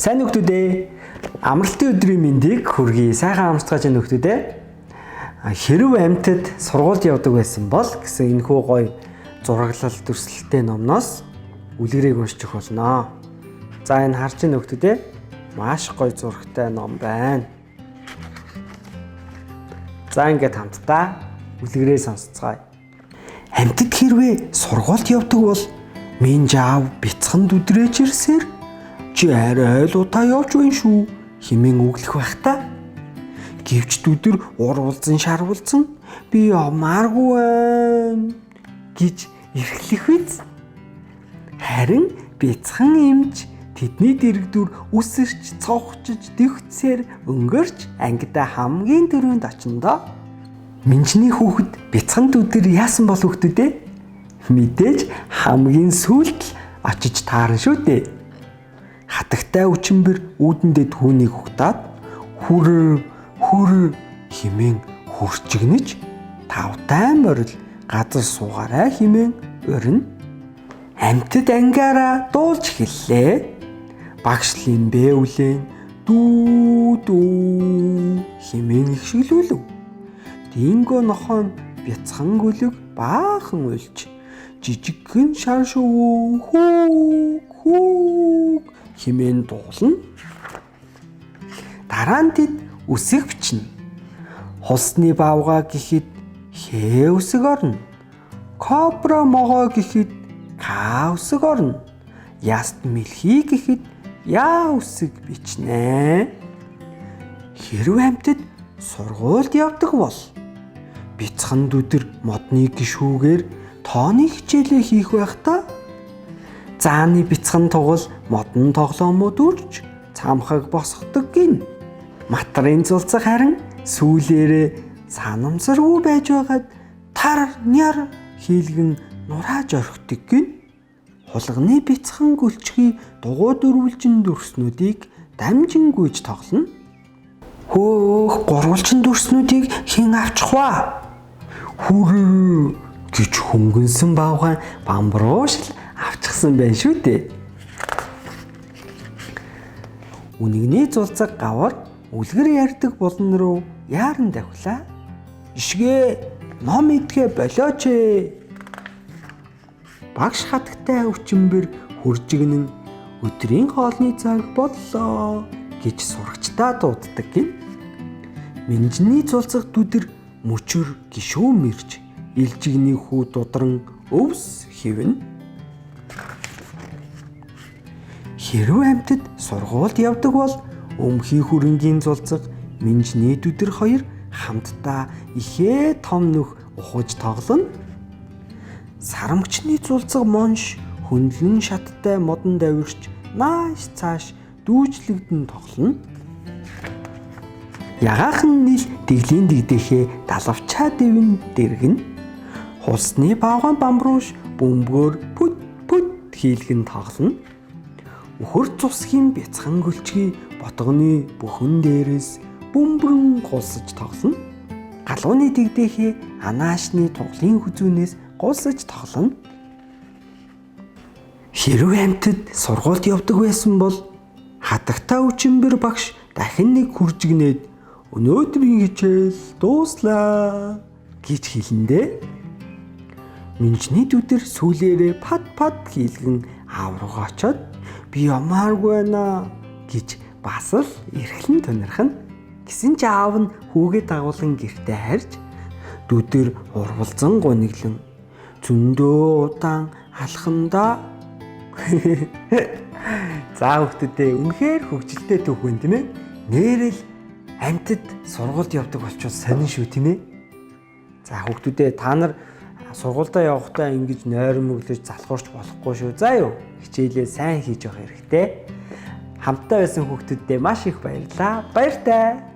Сайн хүүхдүүд ээ. Амралтын өдрийн мэндийг хүргэе. Сайхан амарцгааж байна хүүхдүүд ээ. Хэрв амьтад сургуульд явдаг байсан бол гэсэн энэхүү гоё зураглал дүрслэлтэй номноос үлгэрийг уншчих болно. За энэ харж байна хүүхдүүд ээ. Маш гоё зурагтай ном байна. За ингээд хамтдаа үлгэрээ сонсцгаая. Амьтад хэрвээ сургуульд явдаг бол минь жаав бяцхан дүдрэж ирсээр чи арай л удаа явж байна шүү хэмээн үглэх байх та. Гэвч дүдэр урвалзан шарвалзан би ямааргүй байна гэж эрхлэх биз. Харин бяцхан эмч тэдний дэрэгдүр үсэрч цовхчж дэвхцээр өнгөрч ангидаа хамгийн дөрөнд очиндоо. Минжний хүүхэд бяцхан дүдэр яасан бол хүүхдүүдээ мэдээж хамгийн сүүлд очиж таарна шүү дээ. Хатагтай өчмбөр үүдэндээ түүнийг хугатаад хүр хэмээн хурчигнэж тавтай морил газар суугаарай хэмээн өрнө. Амьтад ангиараа дуулж эхэллээ. Багш лимбэ үлэн дүү хэмээн ихшгэлүүлв. Динго нохоо бяцхан гөлөг баахан уйлж жижигхэн шар шувуу хүүг хэмээн дуулна. Дараа нь тэд үсэг бичнэ. Хусны бавгаа гэхэд хээ үсэг орно. Кобра могоо гэхэд ка үсэг орно. Яст мэлхий гэхэд яа үсэг бичнэ. Хэрв амьтад сургуульд явдаг бол бяцхан дүдэр модны гишүүгээр тооны хичээлээ хийх байх та. Зааны бяцхан тугал модон тоглоомод үрж цамхаг босгодог гин. Матрын зулцах харин сүүлээрээ санамсаргүй байж байгаад тар няр хийлгэн нурааж орхидог гин. Хулганы бяцхан гөлчгий дугуй дөрвөлжин дүрснүүдийг дамжингүйж тоглоно. Хөөх гурвалжин дүрснүүдийг хэн авчих вэ? Хүрээ гэж хөнгөнсөн бавгаан бамбруушл авчихсан байх шүү дээ. Үнэгний зулцаг гавар үлгэр ярьдаг болон руу яаран давхлаа. Ишгээ ном идгээ болооч ээ. Багш хатагтай өчмбөр хуржигнэн өдрийн хоолны цаг боллоо гэж сурагчдаа дууддаг гин. Минжний зулцаг дүдэр мөчөр гişүү мэрж илжигний хүү дудран өвс хэвнэ. Хэрв амьтад сургуульд явдаг бол өмхий хөрөнгийн зулцаг минжний дүдэр хоёр хамтдаа ихээ том нөх ухаж тоглоно. Сарамгчны зулцаг монш хөндлөн шаттай модон давирч нааш цааш дүүжлэгдэн тоглоно. Ягаахан нийл дэглийн дэгдэхээ далавчаа дэвэн дэргэн. Хулсны бавгаан бамбрууш бөмбөгөөр пүт хийлгэн тоглоно. Өхөр цусгийн бяцхан гөлчгий ботгоны бүхэн дээрээс бөмбөрөн гулсаж тоглоно. Галууны дэгдэхээ анаашны туглын хүзүүнээс гулсаж тоглоно. Хэрв амьтад сургуульд явдаг байсан бол хатагтай өчмбөр багш дахин нэг хуржигнээд өнөөдрийн хичээл дууслаа гэж хэлэндээ. Минжний дүдэр сүүлээрээ пад хийлгэн аав руугаа очоод би ямааргүй байна гэж бас л эрхлэн тунирхна. Гэсэн чи аав нь хүүгээ дагуулan гэртээ харж дүдэр урвалзан гуниглан зөндөө удаан алхандаа. За хүүхдүүдээ үнэхээр хөвгөлтэй түүх байна тийм ээ. Нээрэл амьтад сургуульд явдаг болчвол сонин шүү тийм ээ. За хүүхдүүдээ та нар сургуульдаа явахдаа ингэж нойрон мөглөж залхуурч болохгүй шүү. За юу. Хичээлээ сайн хийж явах хэрэгтэй. Хамтдаа байсан хүүхдүүддээ маш их баярлалаа. Баяртай.